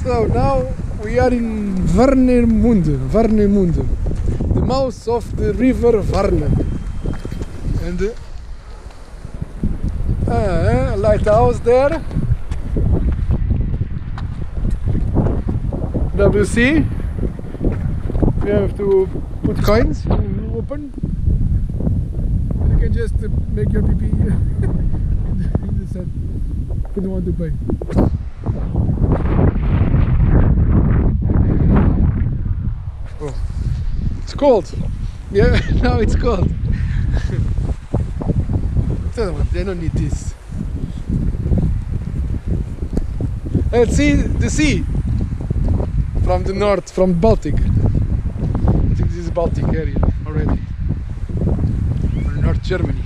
So now we are in Warnemünde, the mouth of the river Warne. And a lighthouse there. WC. You have to put coins to open. You can just make your pee in the sand. If you don't want to pay. Oh, it's cold. Yeah, now it's cold. They don't need this. Let's see the sea from the north, from Baltic. I think this is Baltic area already. Or North Germany.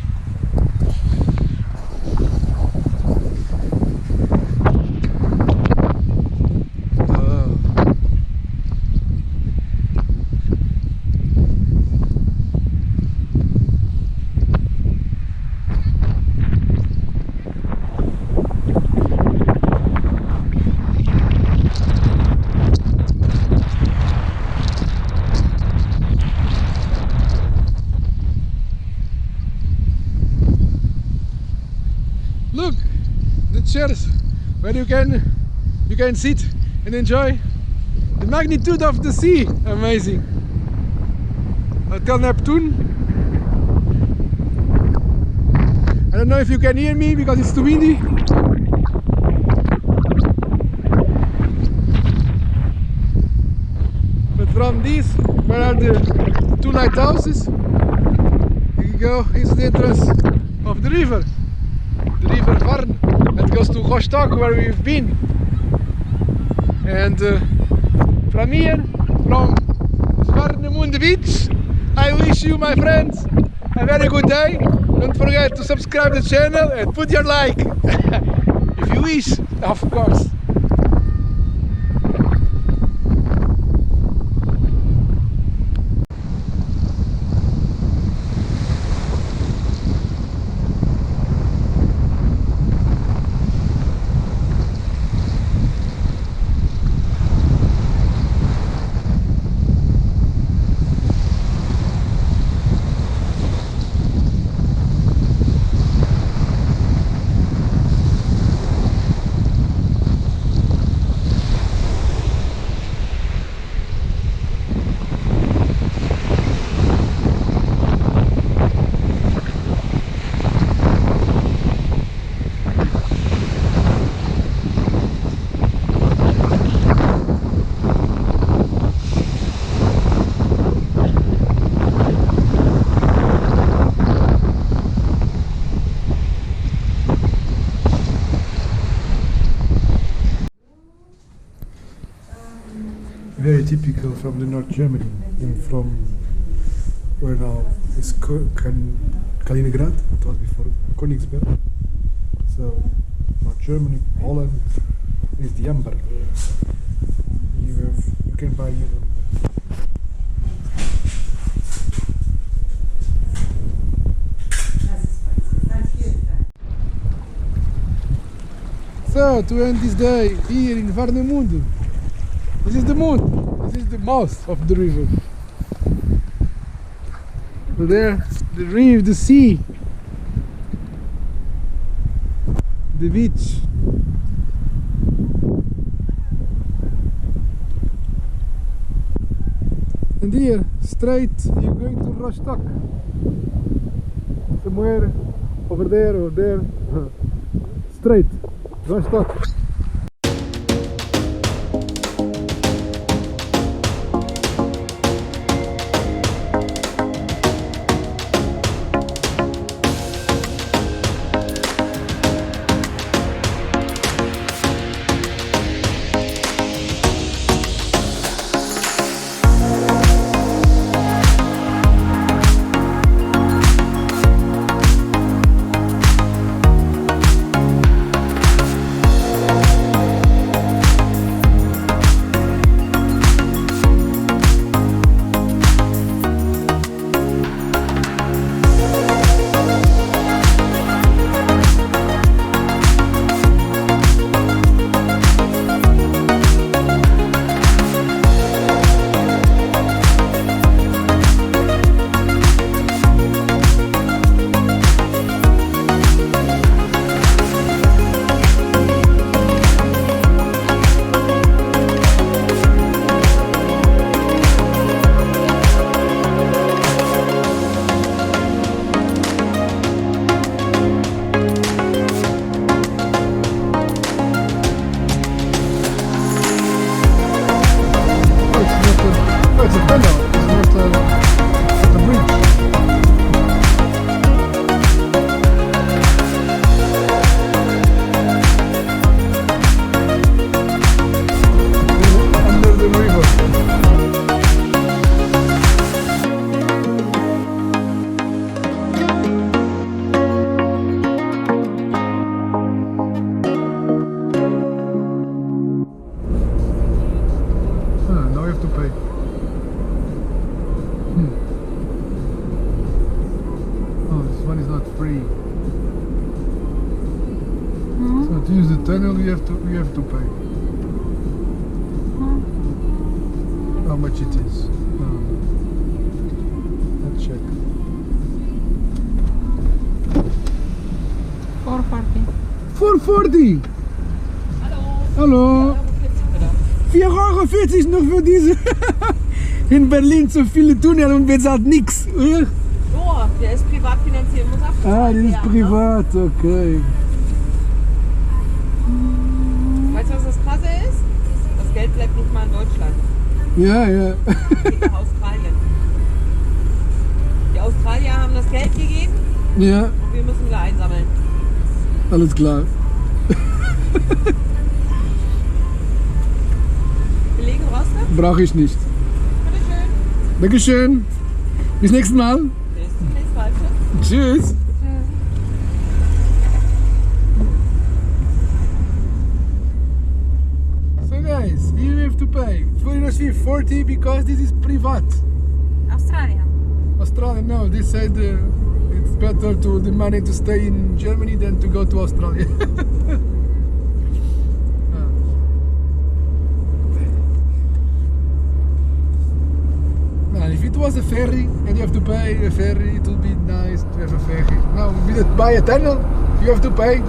Look, the chairs where you can sit and enjoy the magnitude of the sea. Amazing. Hotel Neptune. I don't know if you can hear me because it's too windy. But from this, where are the two lighthouses? Here you go, is the entrance of the river. The river Varn, that goes to Rostock where we've been. And from here, from Warnemünde beach, I wish you, my friends, a very good day. Don't forget to subscribe to the channel and put your like, if you wish, of course. Very typical from the North Germany, and from where now is Kaliningrad, it was before Königsberg. So North Germany, Holland is the amber. You can buy even. So to end this day here in Warnemünde. This is the moon, this is the mouth of the river. So there, the river, the sea, the beach. And here, straight, you're going to Rostock. Somewhere over there or there. Straight, Rostock. tunnel we have to pay. How much it is? Let's check. 440. Hallo. 4,40 € noch für diese. In Berlin so viele Tunnel und bezahlt nichts. Oh, der ist privat finanziert, muss abgezahlt Das ist privat, okay. Weißt du, was das Krasse ist? Das Geld bleibt nicht mal in Deutschland. Ja, ja. Es geht nach Australien. Die Australier haben das Geld gegeben Ja, und wir müssen wieder einsammeln. alles klar. Belegen rauskommen? Brauche ich nicht. Bitteschön. Dankeschön. Bis nächstes Mal. Bis zum nächsten Mal. Tschüss. So guys, here we have to pay 40 because this is private. Australien. Australia, no, they said it's better to the money to stay in Germany than to go to Australia. If it was a ferry and you have to pay a ferry, it would be nice to have a ferry. Now, buy a tunnel, you have to pay